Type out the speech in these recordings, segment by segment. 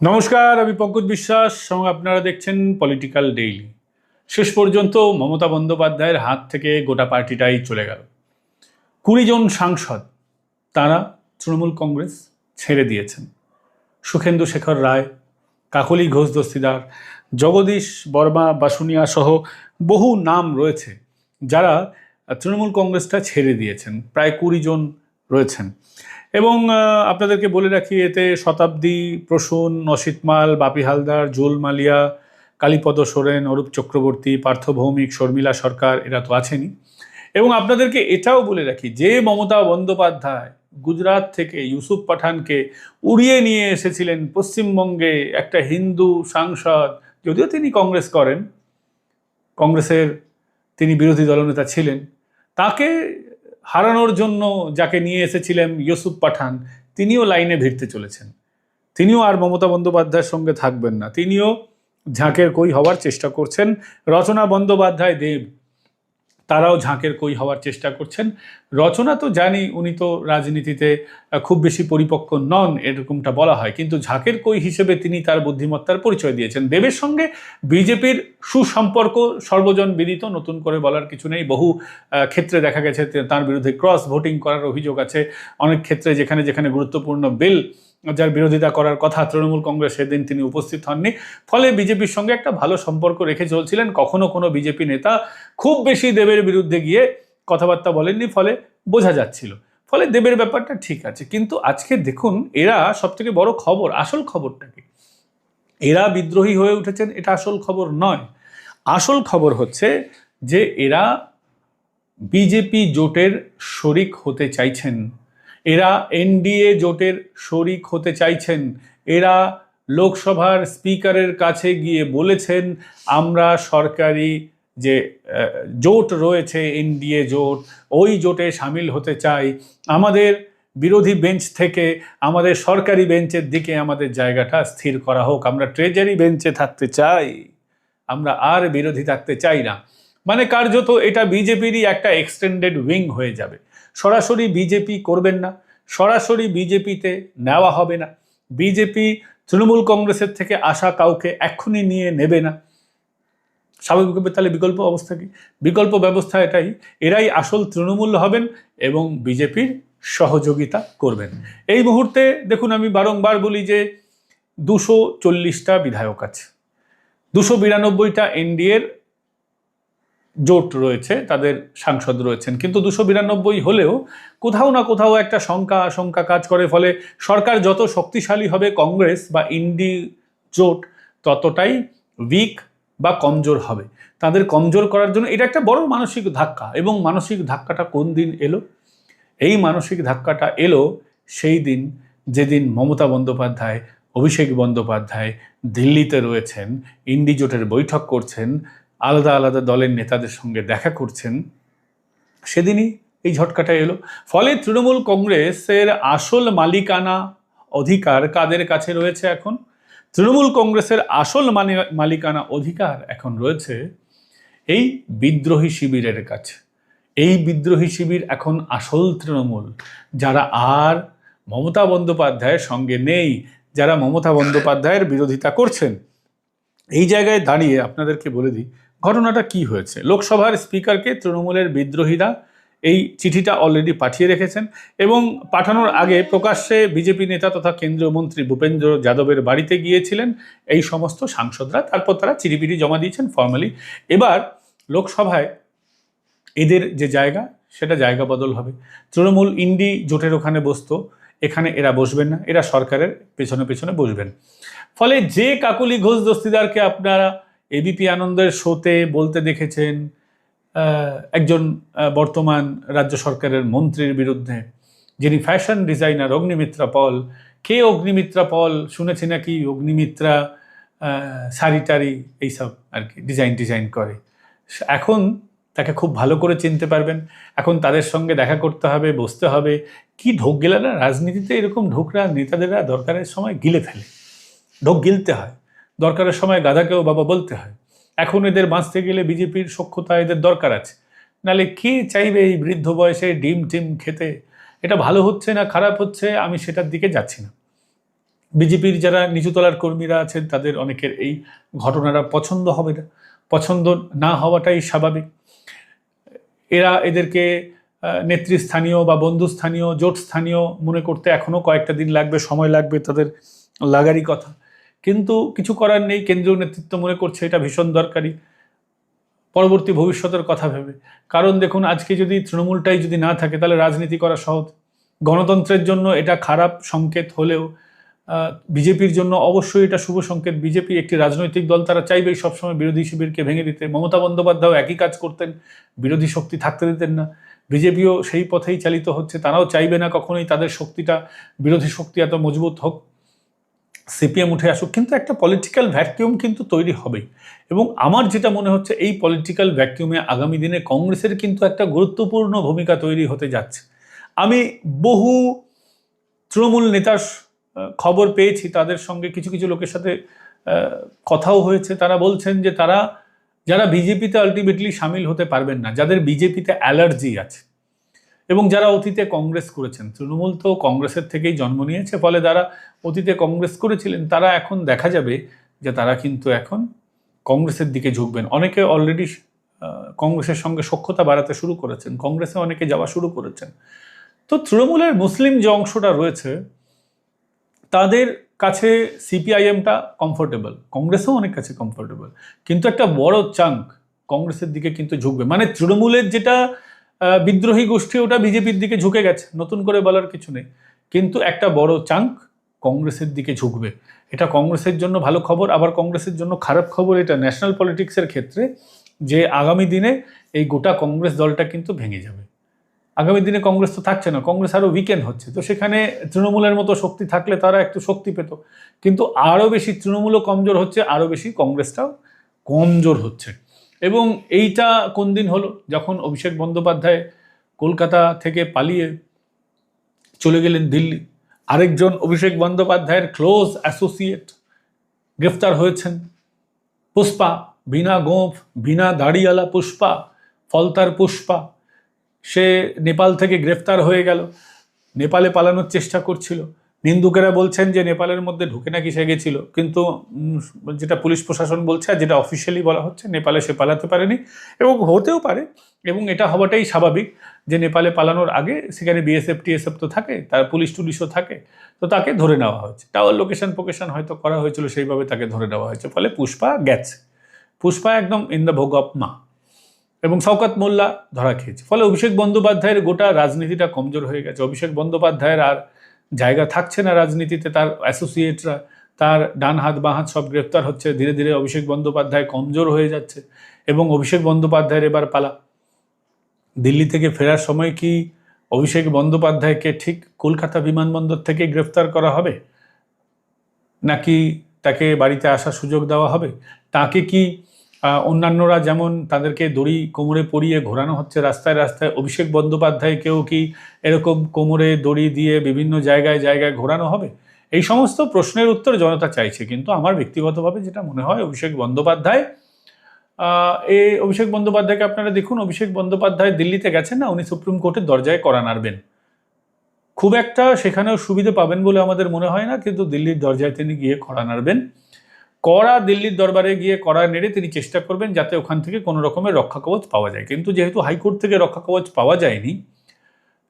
নমস্কার, আমি পঙ্কজ বিশ্বাস এবং আপনারা দেখছেন পলিটিক্যাল ডেইলি। শেষ পর্যন্ত মমতা বন্দ্যোপাধ্যায়ের হাত থেকে গোটা পার্টিটাই চলে গেল। 20 জন সাংসদ তারা তৃণমূল কংগ্রেস ছেড়ে দিয়েছেন। সুখেন্দু শেখর রায়, কাকলি ঘোষ দস্তিদার, জগদীশ বর্মা বাসুনিয়া সহ বহু নাম রয়েছে যারা তৃণমূল কংগ্রেসটা ছেড়ে দিয়েছেন। প্রায় 20 জন রয়েছেন। এবং আপনাদেরকে বলে রাখি, এতে শতাব্দী, প্রসূন, অসিত মাল, বাপি হালদার, জুল মালিয়া, কালীপদ সোরেন, অরূপ চক্রবর্তী, পার্থ ভৌমিক, শর্মিলা সরকার এরা তো আছেনই। এবং আপনাদেরকে এটাও বলে রাখি, যে মমতা বন্দ্যোপাধ্যায় গুজরাট থেকে ইউসুফ পাঠানকে উড়িয়ে নিয়ে এসেছিলেন পশ্চিমবঙ্গে একটা হিন্দু সাংসদ, যদিও তিনি কংগ্রেস করেন, কংগ্রেসের তিনি বিরোধী দলনেতা ছিলেন, তাকে হারানোর জন্য যাকে নিয়ে এসেছিলেন ইউসুফ পাঠান, তিনিও লাইনে ভিড়তে চলেছেন। তিনিও আর মমতা বন্দ্যোপাধ্যায়ের সঙ্গে থাকবেন না, তিনিও ঝাঁকের কই হওয়ার চেষ্টা করছেন। রচনা বন্দ্যোপাধ্যায় দেব তারাও ঝাঁকের কই হওয়ার চেষ্টা করছেন। রচনা তো জানি উনি তো রাজনীতিতে খুব বেশি পরিপক্ক নন, এরকমটা বলা হয়, কিন্তু ঝাঁকের কই হিসেবে তিনি তার বুদ্ধিমত্তার পরিচয় দিয়েছেন। দেবের সঙ্গে বিজেপির সুসম্পর্ক সর্বজন বিদিত, নতুন করে বলার কিছু নেই। বহু ক্ষেত্রে দেখা গেছে তার বিরুদ্ধে ক্রস ভোটিং করার অভিযোগ আছে। অনেক ক্ষেত্রে যেখানে যেখানে গুরুত্বপূর্ণ বিল যার বিরোধিতা করার কথা তৃণমূল কংগ্রেস, সেদিন তিনি উপস্থিত হননি। ফলে বিজেপির সঙ্গে একটা ভালো সম্পর্ক রেখে চলছিলেন। কখনো কোনো বিজেপি নেতা খুব বেশি দেবের বিরুদ্ধে গিয়ে কথাবার্তা বলেননি, ফলে বোঝা যাচ্ছিল। ফলে দেবের ব্যাপারটা ঠিক আছে। কিন্তু আজকে দেখুন, এরা সবথেকে বড় খবর, আসল খবরটা কি? এরা বিদ্রোহী হয়ে উঠেছেন, এটা আসল খবর নয়। আসল খবর হচ্ছে যে এরা বিজেপি জোটের শরিক হতে চাইছেন, এরা এনডিএ জোটের শরিক হতে চাইছেন। এরা লোকসভার স্পিকারের কাছে গিয়ে বলেছেন, আমরা সরকারি যে জোট রয়েছে এনডিএ জোট, ওই জোটে সামিল হতে চাই। আমাদের বিরোধী বেঞ্চ থেকে আমাদের সরকারি বেঞ্চের দিকে আমাদের জায়গাটা স্থির করা হোক। আমরা ট্রেজারি বেঞ্চে থাকতে চাই, আমরা আর বিরোধী থাকতে চাই না। মানে কার্যত এটা বিজেপিরই একটা এক্সটেন্ডেড উইং হয়ে যাবে। সরাসরি বিজেপি করবেন না, সরাসরি বিজেপিতে নেওয়া হবে না। বিজেপি তৃণমূল কংগ্রেসের থেকে আসা কাউকে এক্ষুনি নিয়ে নেবে না। স্বাভাবিকভাবে তাহলে বিকল্প অবস্থা কি? বিকল্প ব্যবস্থা এটাই, এরাই আসল তৃণমূল হবেন এবং বিজেপির সহযোগিতা করবেন। এই মুহূর্তে দেখুন, আমি বারংবার বলি যে 240টা বিধায়ক আছে, 292টা এনডিএর জোট রয়েছে, তাদের সাংসদ রয়েছেন। কিন্তু 292 হলেও কোথাও না কোথাও একটা আশঙ্কা কাজ করে। ফলে সরকার যত শক্তিশালী হবে কংগ্রেস বা ইন্ডি জোট ততটাই উইক বা কমজোর হবে। তাদের কমজোর করার জন্য এটা একটা বড় মানসিক ধাক্কা। এবং মানসিক ধাক্কাটা কোন দিন এলো? এই মানসিক ধাক্কাটা এলো সেই দিন যেদিন মমতা বন্দ্যোপাধ্যায়, অভিষেক বন্দ্যোপাধ্যায় দিল্লিতে রয়েছেন, ইন্ডি জোটের বৈঠক করছেন, আলাদা আলাদা দলের নেতাদের সঙ্গে দেখা করছেন, সেদিনই এই ঝটকাটা এলো। ফলে তৃণমূল কংগ্রেসের আসল মালিকানা অধিকার কাদের কাছে রয়েছে এখন? তৃণমূল কংগ্রেসের আসল মালিকানা অধিকার এখন রয়েছে এই বিদ্রোহী শিবিরের কাছে। এই বিদ্রোহী শিবির এখন আসল তৃণমূল, যারা আর মমতা বন্দ্যোপাধ্যায়ের সঙ্গে নেই, যারা মমতা বন্দ্যোপাধ্যায়ের বিরোধিতা করছেন। এই জায়গায় দাঁড়িয়ে আপনাদেরকে বলে দিই ঘটনাটা কি হয়েছে। লোকসভার স্পিকারকে তৃণমূলের বিদ্রোহীরা এই চিঠিটা অলরেডি পাঠিয়ে রেখেছেন এবং পাঠানোর আগে প্রকাশ্যে বিজেপি নেতা তথা কেন্দ্রীয় মন্ত্রী ভূপেন্দ্র যাদবের বাড়িতে গিয়েছিলেন এই সমস্ত সাংসদরা। তারপর তারা চিঠিপিঠি জমা দিয়েছেন ফর্মালি। এবার লোকসভায় এদের যে জায়গা, সেটা জায়গা বদল হবে। তৃণমূল ইন্ডি জোটের ওখানে বসতো, এখানে এরা বসবেন না, এরা সরকারের পেছনে পেছনে বসবেন। ফলে যে কাকলি ঘোষ দস্তিদারকে আপনারা এবিপি আনন্দের শোতে বলতে দেখেছেন একজন বর্তমান রাজ্য সরকারের মন্ত্রীর বিরুদ্ধে, যিনি ফ্যাশন ডিজাইনার অগ্নিমিত্রা পল, কে অগ্নিমিত্রা পল? শুনেছি নাকি অগ্নিমিত্রা শাড়ি টাড়ি এইসব আর কি ডিজাইন করে। এখন তাকে খুব ভালো করে চিনতে পারবেন। এখন তাদের সঙ্গে দেখা করতে হবে, বসতে হবে। কি ঢোক গেলারা রাজনীতিতে, এরকম ঢোকরা নেতাদেরা দরকারের সময় গিলে ফেলে। ঢোক গিলতে হয়, দরকারের সময় গাধাকেও বাবা বলতে হয়। এখন এদের বাঁচতে গেলে বিজেপির সখ্যতা এদের দরকার আছে, নাহলে কে চাইবে এই বৃদ্ধ বয়সে ডিম টিম খেতে? এটা ভালো হচ্ছে না খারাপ হচ্ছে আমি সেটার দিকে যাচ্ছি না। বিজেপির যারা নিচুতলার কর্মীরা আছেন তাদের অনেকের এই ঘটনাটা পছন্দ হবে না, পছন্দ না হওয়াটাই স্বাভাবিক। এরা এদেরকে নেতৃস্থানীয় বা বন্ধুস্থানীয় জোট স্থানীয় মনে করতে এখনও কয়েকটা দিন লাগবে, সময় লাগবে, তাদের লাগারই কথা। কিন্তু কিছু করার নেই, কেন্দ্রীয় নেতৃত্ব মনে করছে এটা ভীষণ দরকারি পরবর্তী ভবিষ্যতের কথা ভেবে। কারণ দেখুন, আজকে যদি তৃণমূলটাই যদি না থাকে তাহলে রাজনীতি করা সহজ। গণতন্ত্রের জন্য এটা খারাপ সংকেত হলেও বিজেপির জন্য অবশ্যই এটা শুভ সংকেত। বিজেপি একটি রাজনৈতিক দল, তারা চাইবেই সবসময় বিরোধী শিবিরকে ভেঙে দিতে। মমতা বন্দ্যোপাধ্যায় একই কাজ করতেন, বিরোধী শক্তি থাকতে দিতেন না। বিজেপিও সেই পথেই চালিত হচ্ছে, তারাও চাইবে না কখনোই তাদের শক্তিটা, বিরোধী শক্তি এত মজবুত হোক, সিপিএম উঠে আসুক। কিন্তু একটা পলিটিক্যাল ভ্যাকুয়াম কিন্তু তৈরি হবেই, এবং আমার যেটা মনে হচ্ছে এই পলিটিক্যাল ভ্যাকুয়ামে আগামী দিনে কংগ্রেসের কিন্তু একটা গুরুত্বপূর্ণ ভূমিকা তৈরি হতে যাচ্ছে। আমি বহু তৃণমূল নেতার খবর পেয়েছি, তাদের সঙ্গে কিছু কিছু লোকের সাথে কথাও হয়েছে। তারা বলছেন যে তারা যারা বিজেপিতে আলটিমেটলি সামিল হতে পারবেন না, যাদের বিজেপিতে অ্যালার্জি আছে এবং যারা অতীতে কংগ্রেস করেছেন, তৃণমূল তো কংগ্রেসের থেকেই জন্ম নিয়েছে, ফলে যারা অতীতে কংগ্রেস করেছিলেন তারা এখন দেখা যাবে যে তারা কিন্তু এখন কংগ্রেসের দিকে ঝুঁকবেন। অনেকে অলরেডি কংগ্রেসের সঙ্গে সখ্যতা বাড়াতে শুরু করেছেন, কংগ্রেসে অনেকে যাওয়া শুরু করেছেন। তো তৃণমূলের মুসলিম যে অংশটা রয়েছে তাদের কাছে সিপিআইএমটা কমফোর্টেবল, কংগ্রেসও অনেক কাছে কমফোর্টেবল, কিন্তু একটা বড় চাঙ্ক কংগ্রেসের দিকে কিন্তু ঝুঁকবে। মানে তৃণমূলের যেটা বিদ্রোহী গোষ্ঠী ওটা বিজেপির দিকে ঝুঁকে গেছে, নতুন করে বলার কিছু নেই, কিন্তু একটা বড় চাঙ্ক কংগ্রেসের দিকে ঝুঁকবে। এটা কংগ্রেসের জন্য ভালো খবর, আবার কংগ্রেসের জন্য খারাপ খবর এটা ন্যাশনাল পলিটিক্সের ক্ষেত্রে, যে আগামী দিনে এই গোটা কংগ্রেস দলটা কিন্তু ভেঙে যাবে। আগামী দিনে কংগ্রেস তো থাকছে না, কংগ্রেস আরও উইকেন্ড হচ্ছে। তো সেখানে তৃণমূলের মতো শক্তি থাকলে তারা একটু শক্তি পেত, কিন্তু আরও বেশি তৃণমূলও কমজোর হচ্ছে, আরও বেশি কংগ্রেসটাও কমজোর হচ্ছে। এবং এইটা কোন দিন হলো, যখন অভিষেক বন্দ্যোপাধ্যায় কলকাতা থেকে পালিয়ে চলে গেলেন দিল্লি। আরেকজন অভিষেক বন্দ্যোপাধ্যায়ের ক্লোজ অ্যাসোসিয়েট গ্রেফতার হয়েছেন, পুষ্পা, বিনা গোঁফ বিনা দাড়িওয়ালা পুষ্পা, ফলতার পুষ্পা। সে নেপাল থেকে গ্রেফতার হয়ে গেল, নেপালে পালানোর চেষ্টা করছিল। নিন্দুকেরা বলছেন যে নেপালের মধ্যে ঢুকে নাকি সে গেছিল, কিন্তু যেটা পুলিশ প্রশাসন বলছে আর যেটা অফিসিয়ালি বলা হচ্ছে, নেপালে সে পালাতে পারেনি, এবং হতেও পারে, এবং এটা হওয়াটাই স্বাভাবিক যে নেপালে পালানোর আগে সেখানে বিএসএফ টিএসএফ তো থাকে, তার পুলিশ টুলিশও থাকে, তো তাকে ধরে নেওয়া হয়েছে। টাওয়ার লোকেশন ফোকেশন হয়তো করা হয়েছিল, সেইভাবে তাকে ধরে নেওয়া হয়েছে। ফলে পুষ্পা গেছে, পুষ্পা একদম ইন দ্য ভোগ অফ মা। এবং শওকত মোল্লা ধরা খেয়েছে। ফলে অভিষেক বন্দ্যোপাধ্যায়ের গোটা রাজনীতিটা কমজোর হয়ে গেছে। অভিষেক বন্দ্যোপাধ্যায়ের আর জায়গা থাকছে না রাজনীতিতে, তার অ্যাসোসিয়েটরা, তার ডান হাত বাঁ হাত সব গ্রেফতার হচ্ছে। ধীরে ধীরে অভিষেক বন্দ্যোপাধ্যায় কমজোর হয়ে যাচ্ছে, এবং অভিষেক বন্দ্যোপাধ্যায়ের এবার পালা। দিল্লি থেকে ফেরার সময় কি অভিষেক বন্দ্যোপাধ্যায়কে ঠিক কলকাতা বিমানবন্দর থেকে গ্রেফতার করা হবে, নাকি তাকে বাড়িতে আসার সুযোগ দেওয়া হবে? তাকে কি অন্যান্যরা যেমন তাদেরকে দড়ি কোমরে পরিয়ে ঘোরানো হচ্ছে রাস্তায় রাস্তায়, অভিষেক বন্দ্যোপাধ্যায়কেও কি এরকম কোমরে দড়ি দিয়ে বিভিন্ন জায়গায় জায়গায় ঘোরানো হবে? এই সমস্ত প্রশ্নের উত্তর জনতা চাইছে। কিন্তু আমার ব্যক্তিগতভাবে যেটা মনে হয়, অভিষেক বন্দ্যোপাধ্যায় অভিষেক বন্দ্যোপাধ্যায়কে আপনারা দেখুন, অভিষেক বন্দ্যোপাধ্যায় দিল্লিতে গেছেন না, উনি সুপ্রিম কোর্টের দরজায় কড়া নাড়বেন। খুব একটা সেখানেও সুবিধা পাবেন বলে আমাদের মনে হয় না, কিন্তু দিল্লির দরজায় তিনি গিয়ে কড়া নাড়বেন। কড়া দিল্লির দরবারে গিয়ে কড়া নেড়ে তিনি চেষ্টা করবেন যাতে ওখান থেকে কোনো রকমের রক্ষা কবচ পাওয়া যায়। কিন্তু যেহেতু হাইকোর্ট থেকে রক্ষা কবচ পাওয়া যায়নি,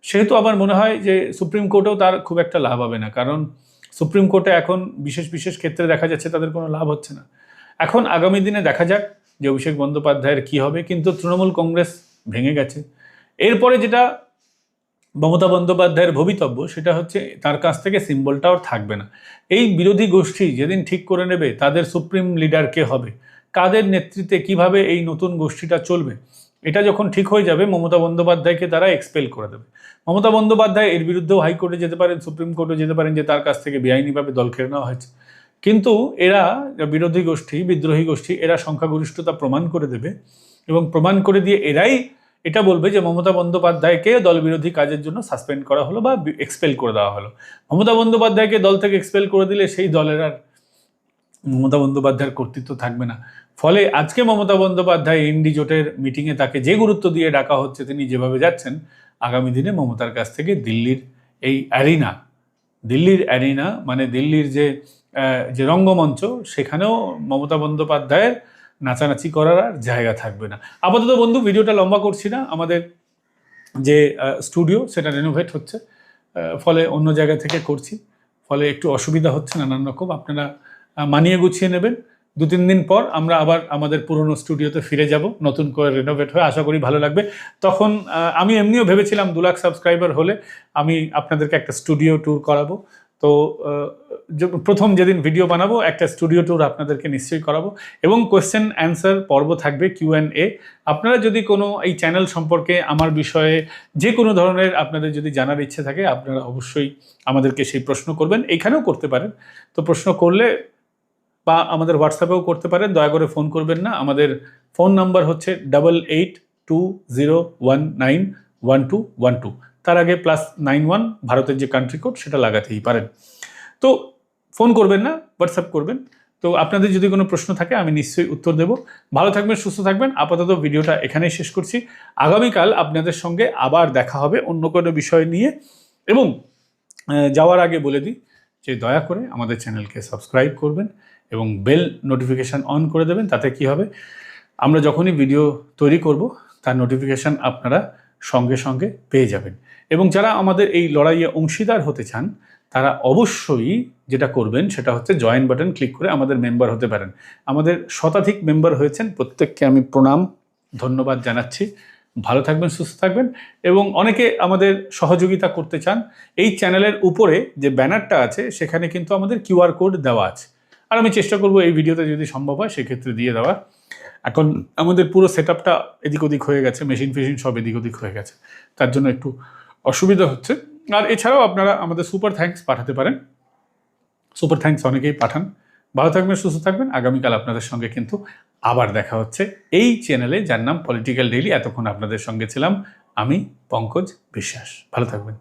সেহেতু আমার মনে হয় যে সুপ্রিম কোর্টেও তার খুব একটা লাভ হবে না। কারণ সুপ্রিম কোর্টে এখন বিশেষ বিশেষ ক্ষেত্রে দেখা যাচ্ছে তাদের কোনো লাভ হচ্ছে না। এখন আগামী দিনে দেখা যাক যে অভিষেক বন্দ্যোপাধ্যায়ের কী হবে। কিন্তু তৃণমূল কংগ্রেস ভেঙে গেছে। এরপরে যেটা মমতা বন্দ্যোপাধ্যায়ের ভবিতব্য, সেটা হচ্ছে তার কাছ থেকে সিম্বলটাও থাকবে না। এই বিরোধী গোষ্ঠী যেদিন ঠিক করে নেবে তাদের সুপ্রিম লিডার কে হবে, কাদের নেতৃত্বে কিভাবে এই নতুন গোষ্ঠীটা চলবে, এটা যখন ঠিক হয়ে যাবে, মমতা বন্দ্যোপাধ্যায়কে তারা এক্সপেল করে দেবে। মমতা বন্দ্যোপাধ্যায় এর বিরুদ্ধেও হাইকোর্টে যেতে পারেন, সুপ্রিম কোর্টে যেতে পারেন যে তার কাছ থেকে বেআইনিভাবে দল কেড়ে নেওয়া হয়েছে। কিন্তু এরা বিরোধী গোষ্ঠী, বিদ্রোহী গোষ্ঠী, এরা সংখ্যাগরিষ্ঠতা প্রমাণ করে দেবে, এবং প্রমাণ করে দিয়ে এরাই এটা বলবে যে মমতা বন্দ্যোপাধ্যায়কে দলবিরোধী কাজের জন্য সাসপেন্ড করা হলো বা এক্সপেল করে দেওয়া হলো। মমতা বন্দ্যোপাধ্যায়কে দল থেকে এক্সপেল করে দিলে সেই দলের আর মমতা বন্দ্যোপাধ্যায়ের কর্তৃত্ব থাকবে না। ফলে আজকে মমতা বন্দ্যোপাধ্যায় ইন্ডি জোটের মিটিংয়ে তাকে যে গুরুত্ব দিয়ে ডাকা হচ্ছে, তিনি যেভাবে যাচ্ছেন, আগামী দিনে মমতার কাছ থেকে দিল্লির এই অ্যারিনা দিল্লির অ্যারিনা মানে দিল্লির যে রঙ্গমঞ্চ, সেখানেও মমতা বন্দ্যোপাধ্যায়ের নাচানাচি করার আর জায়গা থাকবে না। আপাতত বন্ধু ভিডিওটা লম্বা করছি না, আমাদের যে স্টুডিও সেটা রেনোভেট হচ্ছে, ফলে অন্য জায়গা থেকে করছি, ফলে একটু অসুবিধা হচ্ছে নানান রকম, আপনারা মানিয়ে গুছিয়ে নেবেন। 2-3 দিন পর আমরা আবার আমাদের পুরনো স্টুডিওতে ফিরে যাব, নতুন করে রেনোভেট হয়ে, আশা করি ভালো লাগবে। তখন আমি এমনিও ভেবেছিলাম 2 লাখ সাবস্ক্রাইবার হলে আমি আপনাদেরকে একটা স্টুডিও ট্যুর করাবো। তো প্রথম যেদিন ভিডিও বানাবো একটা স্টুডিও ট্যুর আপনাদেরকে নিশ্চয়ই করাবো, এবং কোয়েশ্চেন অ্যান্সার পর্ব থাকবে, Q&A। আপনারা যদি কোনো এই চ্যানেল সম্পর্কে আমার বিষয়ে যে কোনো ধরনের আপনাদের যদি জানার ইচ্ছে থাকে, আপনারা অবশ্যই আমাদেরকে সেই প্রশ্ন করবেন, এইখানেও করতে পারেন। তো প্রশ্ন করলে বা আমাদের হোয়াটসঅ্যাপেও করতে পারেন, দয়া করে ফোন করবেন না। আমাদের ফোন নাম্বার হচ্ছে 8820191212, তার আগে +91 ভারতের যে কান্ট্রি কোড সেটা লাগাতেই পারেন। তো ফোন করবেন না, হোয়াটসঅ্যাপ করবেন। তো আপনাদের যদি কোনো প্রশ্ন থাকে আমি নিশ্চয়ই উত্তর দেব। ভালো থাকবেন, সুস্থ থাকবেন। আপাতত ভিডিওটা এখানেই শেষ করছি। আগামীকাল আপনাদের সঙ্গে আবার দেখা হবে অন্য কোনো বিষয় নিয়ে। এবং যাওয়ার আগে বলে দিই যে দয়া করে আমাদের চ্যানেলকে সাবস্ক্রাইব করবেন এবং বেল নোটিফিকেশান অন করে দেবেন। তাতে কি হবে, আমরা যখনই ভিডিও তৈরি করব তার নোটিফিকেশান আপনারা সঙ্গে সঙ্গে পেয়ে যাবেন। এবং যারা আমাদের এই লড়াইয়ে অংশীদার হতে চান তারা অবশ্যই যেটা করবেন সেটা হচ্ছে জয়েন বাটন ক্লিক করে আমাদের মেম্বার হতে পারেন। আমাদের শতাধিক মেম্বার হয়েছেন, প্রত্যেককে আমি প্রণাম ধন্যবাদ জানাচ্ছি। ভালো থাকবেন, সুস্থ থাকবেন। এবং অনেকে আমাদের সহযোগিতা করতে চান, এই চ্যানেলের উপরে যে ব্যানারটা আছে সেখানে কিন্তু আমাদের QR কোড দেওয়া আছে, আর আমি চেষ্টা করব এই ভিডিওতে যদি সম্ভব হয় সেক্ষেত্রে দিয়ে দেওয়ার। এখন আমাদের পুরো সেটআপটা এদিক ওদিক হয়ে গেছে, মেশিন ফেশিন সব এদিক ওদিক হয়ে গেছে, তার জন্য একটু অসুবিধা হচ্ছে। আর এছাড়াও আপনারা আমাদের সুপার থ্যাঙ্কস পাঠাতে পারেন, সুপার থ্যাঙ্কস অনেকেই পাঠান। ভালো থাকবেন, সুস্থ থাকবেন। আগামীকাল আপনাদের সঙ্গে কিন্তু আবার দেখা হচ্ছে এই চ্যানেলে, যার নাম পলিটিক্যাল ডেইলি। এতক্ষণ আপনাদের সঙ্গে ছিলাম আমি, পঙ্কজ বিশ্বাস। ভালো থাকবেন।